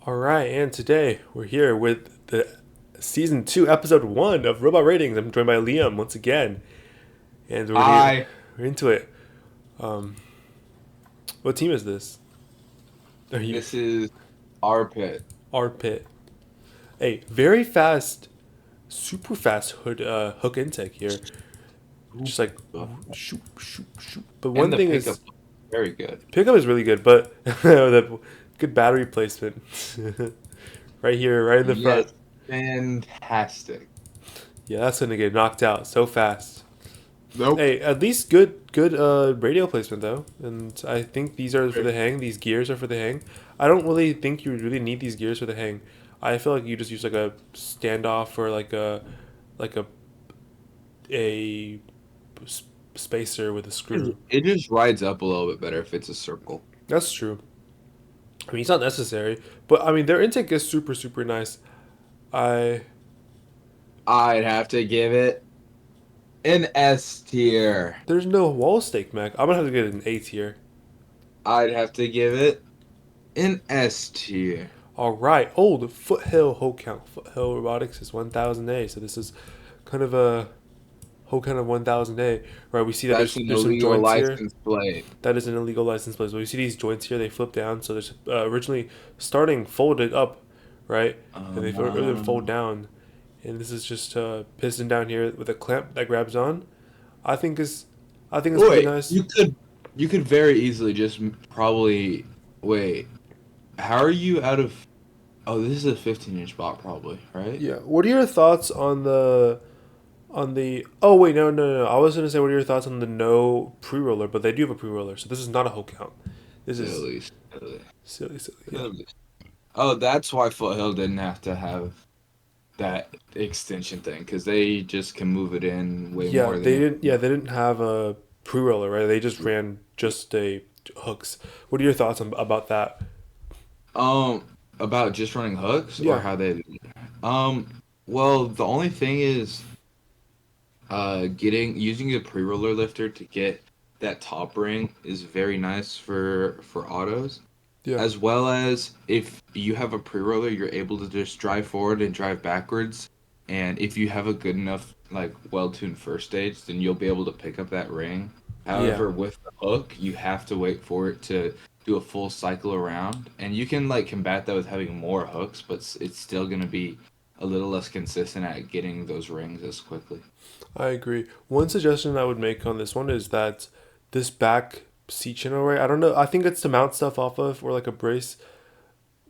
All right, and today we're here with the season 2, episode 1 of Robot Ratings. I'm joined by Liam once again, and we're here. I We're into it. Um, what team is this? Are you This is our pit. our pit? Hey, very fast, super fast hook intake here. Just like shoot, shoot, shoot. But And one the thing is, pickup very good. pickup is really good, but the good battery placement right here, right in the front. Yes, fantastic. Yeah, that's gonna get knocked out so fast. Nope. Hey, at least good radio placement though, and I think these are for the hang. These gears are for the hang. I don't really think you really need these gears for the hang. I feel like you just use like a standoff or like a spacer with a screw. It just rides up a little bit better if it's a circle. That's true. I mean, it's not necessary, but I mean their intake is super nice. I I'd have to give it an S tier. There's no wall stake mech. I'm gonna have to get an A tier. I'd have to give it an S tier. All right. Oh, the Foothill Hoe count. Foothill Robotics is 1,000A. So this is kind of a Hoe count of 1,000A. Right. We see that That's an there's some illegal joints here. license plate. That is an illegal license plate. But we see these joints here. They flip down. So there's originally starting folded up, right, and they fold Um, down. And this is just piston down here with a clamp that grabs on. I think is, I think it's pretty wait, nice. you could very easily just probably wait. How are you out of? Oh, this is a 15-inch bot, probably, right? Yeah. What are your thoughts on the oh wait no I was gonna say what are your thoughts on the no pre-roller, but they do have a pre-roller, so this is not a whole count. This is Silly, silly, silly, yeah. silly. Oh, that's why Foothill didn't have to have that extension thing, because they just can move it in way more than it. They didn't have a pre-roller, right? They just ran just a hooks. What are your thoughts about that? About just running hooks or Yeah. how they. Well, the only thing is, getting using a pre-roller lifter to get that top ring is very nice for autos. Yeah. As well as if you have a pre-roller, you're able to just drive forward and drive backwards. And if you have a good enough, like, well-tuned first stage, then you'll be able to pick up that ring. Yeah. However, with the hook, you have to wait for it to do a full cycle around. And you can, like, combat that with having more hooks, but it's still going to be a little less consistent at getting those rings as quickly. I agree. One suggestion I would make on this one is that this back seat channel, right? I don't know. I think it's to mount stuff off of or like a brace.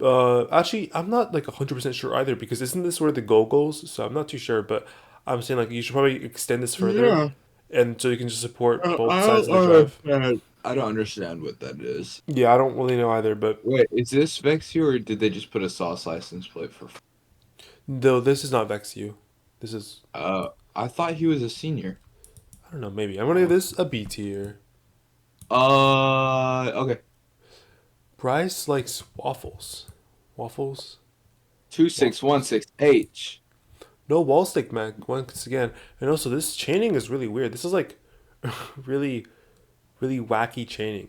Actually, I'm not like 100% sure either because isn't this where the goal goes? So I'm not too sure, but I'm saying like you should probably extend this further, Yeah, and so you can just support both I sides don't of the drive. understand. I don't understand what that is. Yeah, I don't really know either, but Wait, is this Vexu or did they just put a sauce license plate for? though this is not Vex you. This is I thought he was a senior. I don't know. Maybe I'm gonna give this a B tier. Okay. Bryce likes waffles. Waffles. Waffles. 2616H. No wall stick mag once again, and also this chaining is really weird. This is like really really wacky chaining.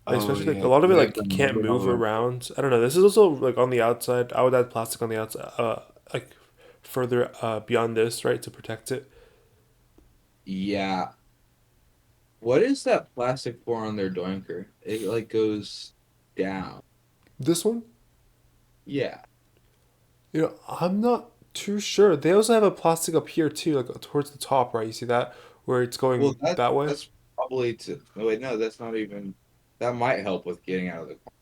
Like, Oh especially like yeah, a lot of it they have like can't move around. I don't know. This is also like on the outside. I would add plastic on the outside, like further beyond this, right, to protect it. Yeah. What is that plastic for on their doinker? It like goes down. This one, Yeah. I'm not too sure. They also have a plastic up here too, like towards the top, right? You see that where it's Well, going that way. that's probably to. Oh, wait, no, that's not even. That might help with getting out of the car.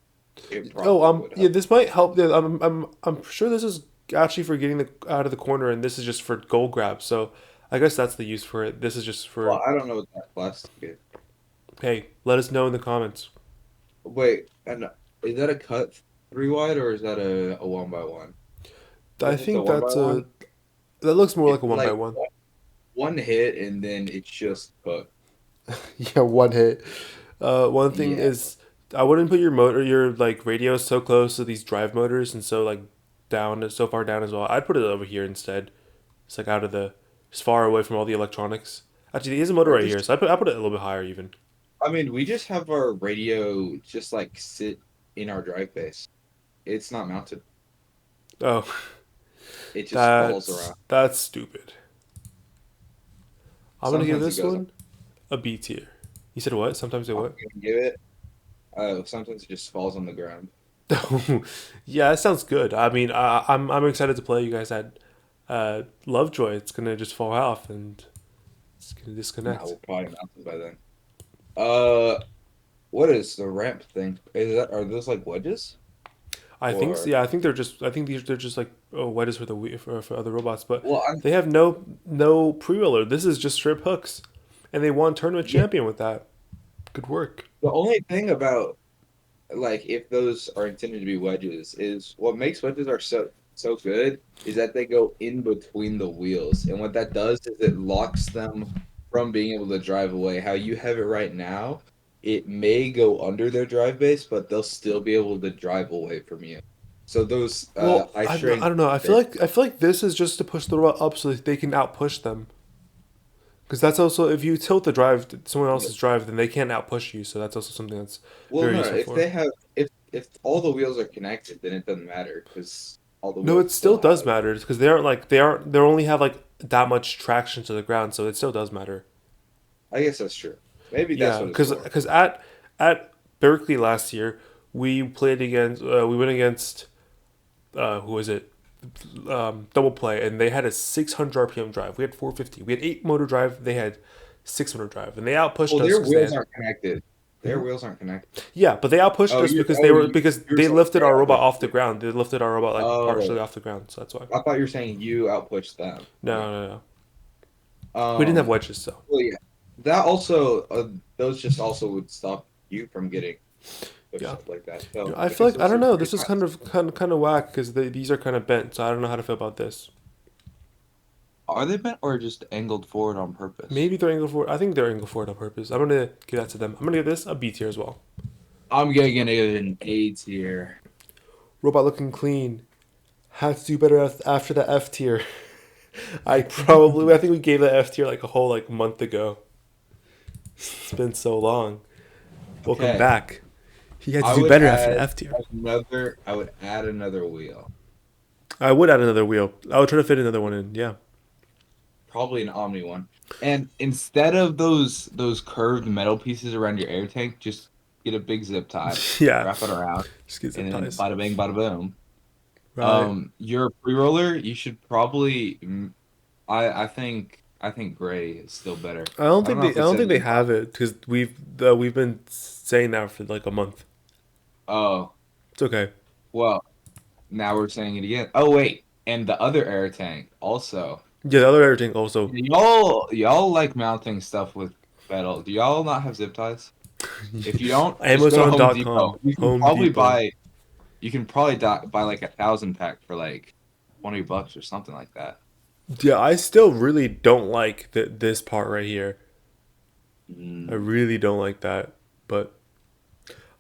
It Oh, probably would yeah. help. This might help. Yeah, I'm sure this is actually for getting the out of the corner, and this is just for goal grab. So, I guess that's the use for it. This is just Well, for I don't know what that plastic is. hey, let us know in the comments. Wait, and is that a cut three wide or is that a one by one? I If it's a think one by that's one, a that looks more it's like a one by like one. one hit and then it's just cooked. Yeah, one hit. One thing Yeah. is, I wouldn't put your like radio so close to these drive motors and so like down so far down as well. I'd put it over here instead. It's like out of the as far away from all the electronics. Actually, there's a motor Or right here, just, so I put it a little bit higher even. I mean, we just have our radio just like sit. in our drive base. It's not mounted. Oh, It just falls that's around. that's stupid. I'm gonna give Sometimes it this goes on. one a B tier. You said what? Sometimes it I'm what? gonna give it. Sometimes it just falls on the ground. Yeah, that sounds good. I mean, I'm excited to play. You guys had Lovejoy. It's gonna just fall off and it's gonna No, disconnect. we'll probably mount it by then. Uh, what is the ramp thing? Are those like wedges I think so, or? yeah. I think they're just. I think they're just like wedges for the for other robots, but Well, I'm they have no pre roller. This is just strip hooks, and they won tournament yeah. champion with that. Good work. The only thing about like if those are intended to be wedges is what makes wedges are so good is that they go in between the wheels, and what that does is it locks them from being able to drive away. How you have it right now, it may go under their drive base, but they'll still be able to drive away from you. So those Well, high I strength don't know. bits. I feel like this is just to push the robot up so that they can outpush them. Because that's also if you tilt the drive, someone else's drive, then they can't outpush you. So that's also something that's Well, very no, useful if for. they have if all the wheels are connected, then it doesn't matter because all the No, wheels it still still does have. matter because they only have like that much traction to the ground, so it still does matter. I guess that's true. Maybe that's Yeah, what it's for. because at Berkeley last year we played against we went against who was it double play and they had a 600 RPM drive. We had 450. We had 8 motor drive. They had 600 drive, and they outpushed Well, us their because they wheels had. aren't connected. Their Mhm. wheels aren't connected. Yeah, but they outpushed Oh, us you because oh because you're they saying lifted they our robot off output the you. ground. They lifted our robot like partially Oh, off the ground, so that's why. I thought you were saying you outpushed them. Okay. No, no, no. We didn't have Um. wedges, so Well, yeah. That also those just also would stop you from getting pushed yeah. up like that. So I I feel guess like I those don't are know. pretty This is fast. kind of whack because these are kind of bent, so I don't know how to feel about this. Are they bent or just angled forward on purpose? Maybe they're angle forward. I think they're angle forward on purpose. I'm gonna give that to them. I'm gonna give this a B tier as well. I'm gonna give it an A tier. Robot looking clean. Had to do better after the F tier. I think we gave that F tier like a whole like month ago. It's been so long. Welcome Okay. back. He had to I do would better after add the F tier. I would add another wheel. I would add another wheel. I would try to fit another one in. Yeah. Probably an Omni one. And instead of those curved metal pieces around your air tank, just get a big zip tie, Yeah. wrap it around, Just get zip and then ties. bada bing, bada boom. Right. Your pre-roller, you should probably. I think gray is still better. I don't know I if it don't says think they it. have it because we've been saying that for like a month. Oh, It's okay. well, now we're saying it again. Oh wait, and the other air tank also. Yeah, the other everything also. Y'all like mounting stuff with metal. Do y'all not have zip ties? If you don't, just go to Home Depot. Amazon.com. Home Depot. You can probably buy like 1,000 pack for like $20 or something like that. Yeah, I still really don't like this part right here. I Mm. really don't like that, but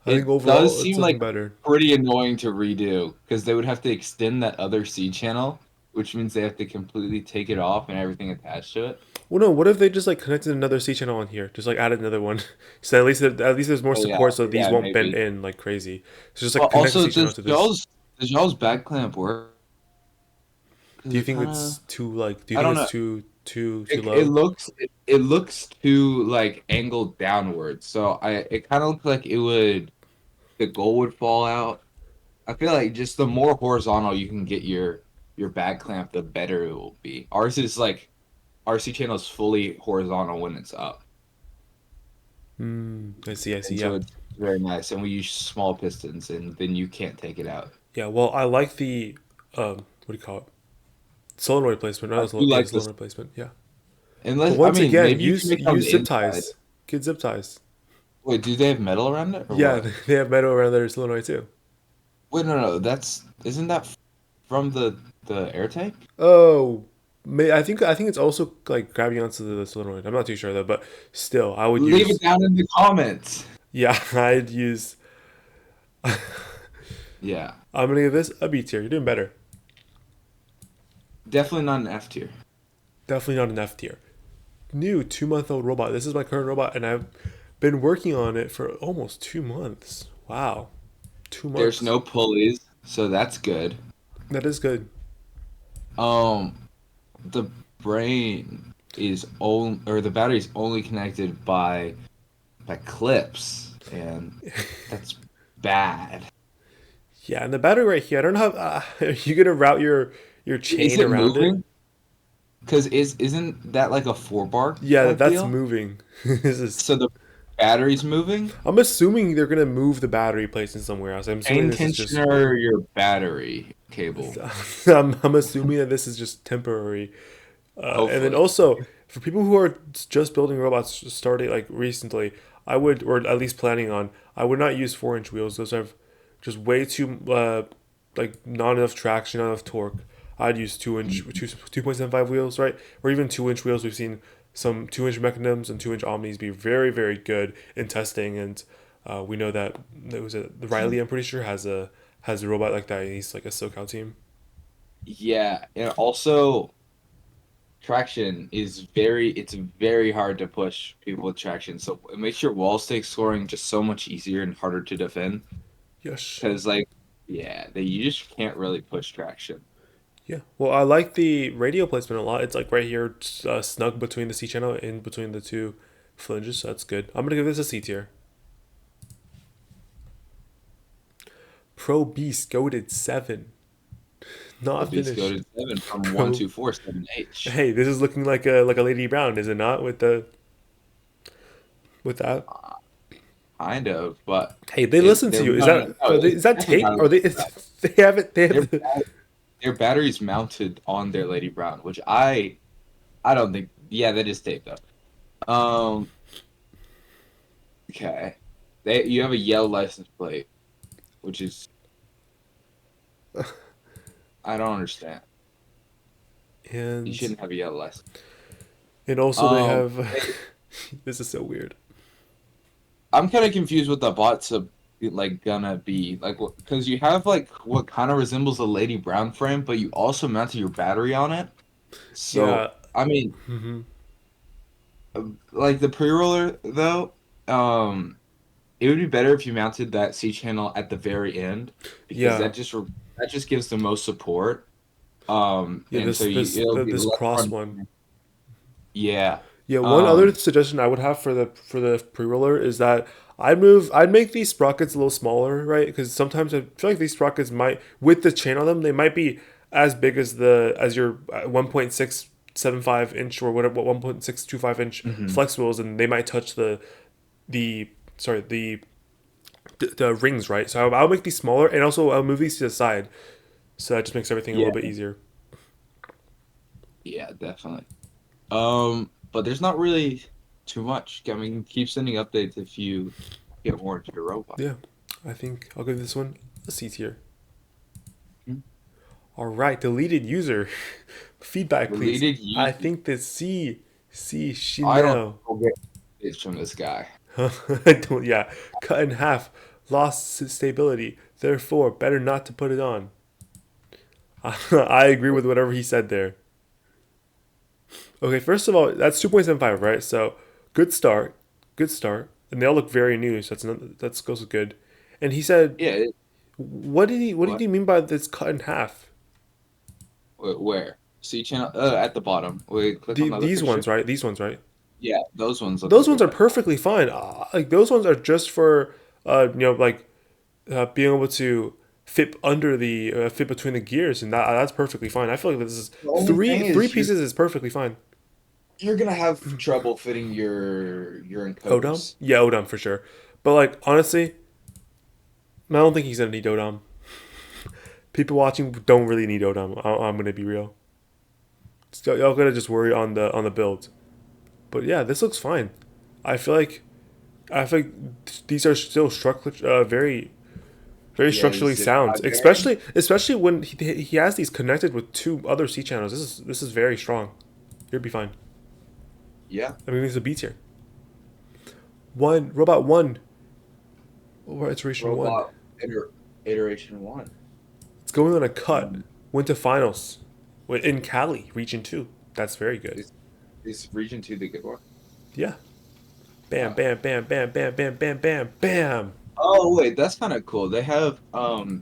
I think It does overall it's seem looking like better. pretty annoying to redo because they would have to extend that other C channel, which means they have to completely take it off and everything attached to it. Well, no. What if they just like connected another C channel on here? Just like added another one, so at least there's more Oh support, so these yeah, won't bend maybe. in like crazy. So just But like connect the also, C channel to this. does y'all's back clamp work? Because Do you it think kind it's of too like? Do you I think don't it's know. too It low? looks it looks too like angled downwards. So it kind of looks like it would the goal would fall out. I feel like just the more horizontal you can get your back clamp, the better it will be. Ours is like RC channel is fully horizontal when it's up, I see. I see. and Yeah. so it's very nice. And we use small pistons, and then you can't take it out. Yeah. Well, I like the what do you call it? Solenoid placement. I Not do yeah, like this, solenoid placement. Yeah. But unless I once mean again, maybe you can make it on use the zip inside. ties. Get zip ties. Wait, do they have metal around it or Yeah, what? they have metal around their solenoid too. Wait, no, that's isn't that from the air tank? Oh, I think it's also like grabbing onto the solenoid. I'm not too sure though, but still, I would Leave it use. down in the comments. Yeah, I'd use. Yeah, I'm gonna give this a B tier. You're doing better. definitely not an F tier. Definitely not an F tier. New 2 month old robot. This is my current robot, and I've been working on it for almost 2 months. Wow, 2 There's months. no pulleys, so that's good. That is good. Um, the brain is only, or the battery's only connected by clips, and that's bad. Yeah, and the battery right here. I don't know how. Are you gonna route your Is chain it around it? moving? Because isn't that like a 4 bar Yeah, type that's deal? moving. This is. So the battery's moving? I'm assuming they're gonna move the battery placing somewhere else. I'm assuming Chain this is just. tensioner, your battery cable. I'm assuming that this is just temporary. And then Hopefully. also for people who are just building robots starting like recently, I would, or at least planning on, I would not use 4 inch wheels. Those have just way too like not enough traction, not enough torque. I'd use 2 inch, 2.75 wheels, right? Or even 2 inch wheels. We've seen some 2 inch mechanisms and 2 inch omnis be very, very good in testing, and we know that it was a Riley. I'm pretty sure has a robot like that. He's like a SoCal team. Yeah, and also traction is it's very hard to push people with traction. So it makes your wall stake scoring just so much easier and harder to defend. Yes. Because like, yeah, you just can't really push traction. Yeah. Well, I like the radio placement a lot. It's like right here, snug between the C channel, in between the two flanges. So that's good. I'm gonna give this a C tier. Pro Beast goaded 7, not Beast finished. Goated 7 from Pro. 1247H. Hey, this is looking like a Lady Brown, is it not? With that. Kind of, but Hey, they listen to they're you. no, it's Is that definitely tape? not. Are they? They have it. They Their have the. their batteries mounted on their Lady Brown, which I don't think. Yeah, that is tape though. Okay, you have a yellow license plate, which is I don't understand. You And shouldn't have a yellow license. also they Um, have. This is so weird. I'm kind of confused what the bots are like gonna be like because you have like what kind of resembles a Lady Brown frame, but you also mounted your battery on it. Yeah. So I mean, Hmm. like the pre-roller though, it would be better if you mounted that C channel at the very end because Yeah. that just gives the most support. Yeah. And so it'll be This less cross hard. one. Yeah. Yeah, one other Um, suggestion I would have for the pre-roller is that I'd make these sprockets a little smaller, right? Because sometimes I feel like these sprockets might, with the chain on them, they might be as big as your 1.675 inch or whatever, 1.625 inch mhm. flex wheels, and they might touch the sorry the rings, right? So I'll make these smaller, and also I'll move these to the side, so that just makes everything a Yeah, little bit easier. yeah, definitely. But there's not really too much. I mean, keep sending updates if you get more into your robot. Yeah, I think I'll give this one a C tier. Hmm. All right, deleted user. Feedback, please. Deleted I you. think the C I don't Chanel. think we'll get this from this guy. I don't, yeah, cut in half, lost stability. Therefore, better not to put it on. I agree with whatever he said there. Okay, first of all, that's 2.75, right? So, good start, good start, and they all look very new. So that's goes good. And he said, Yeah. what did What? he mean by this cut in half? Where? C channel at the bottom. Wait, click on the other These picture. ones, right? These ones, right? Yeah, those ones look Those like they're ones are cut in half. perfectly fine. Like those ones are just for like being able to fit under the fit between the gears, and that's perfectly fine. I feel like this is The only thing three is pieces is perfectly fine. you're gonna have trouble fitting your Odom, encoders. yeah, Odom for sure. But like honestly, I don't think he's gonna need Odom. People watching don't really need Odom. I'm gonna be real. So y'all gotta just worry on the build. But yeah, this looks fine. I feel like these are still very Yeah, structurally these zip sound, tie bearings. especially when he has these connected with two other C channels. This is very strong. You'll be fine. Yeah, I mean, this is a B tier. One robot one or iteration one. robot iteration one. It's going on a cut. Um, Went to finals in Cali, region two. That's very good. is is region two the good one? Yeah. Bam, Uh, bam, bam, bam, bam, bam, bam, bam, bam. Oh wait, that's kind of cool. They have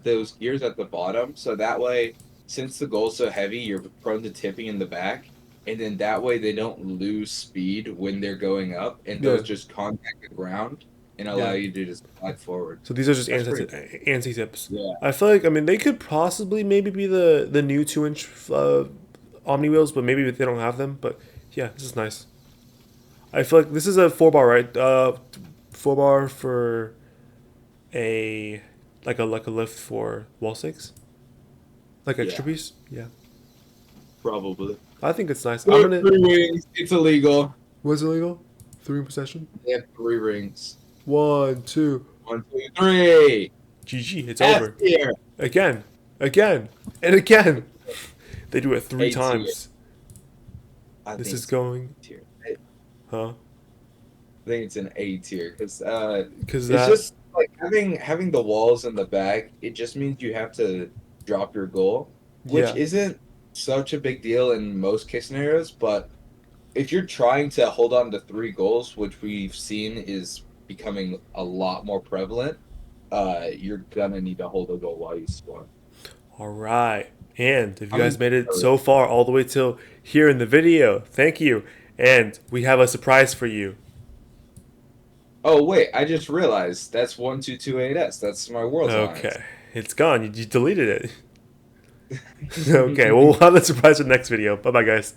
those gears at the bottom, so that way, since the goal's so heavy, you're prone to tipping in the back, and then that way they don't lose speed when they're going up, and Yeah, those just contact the ground and allow yeah. you to just slide forward. So these are just That's pretty. anti tips. Yeah, I feel like, I mean, they could possibly maybe be the new 2 inch Omni wheels, but maybe they don't have them. But yeah, this is nice. I feel like this is a 4 bar, right? 4 bar for a like a lift for wall six, like extra yeah, piece. Yeah, probably. I think it's nice. They I'm have gonna. 3 rings. It's illegal. Was illegal? Three in possession. They have 3 rings. One, two. 1, 2, 3. GG. It's F over. tier. Again, again, and again. They do it three A tier. times. I This think is it's an going, A tier. huh? I think it's an A tier because Because it's that, just like having the walls in the back. It just means you have to drop your goal, which yeah. isn't such a big deal in most case scenarios. But if you're trying to hold on to 3 goals, which we've seen is becoming a lot more prevalent, you're gonna need to hold a goal while you score. All right. And if you I'm guys made it encouraged. so far, all the way till here in the video, thank you. And we have a surprise for you. Oh wait, I just realized that's 1228S. That's my Worlds Alliance. Okay. It's gone. You deleted it. Okay. Well, we'll have the surprise for the next video. Bye bye, guys.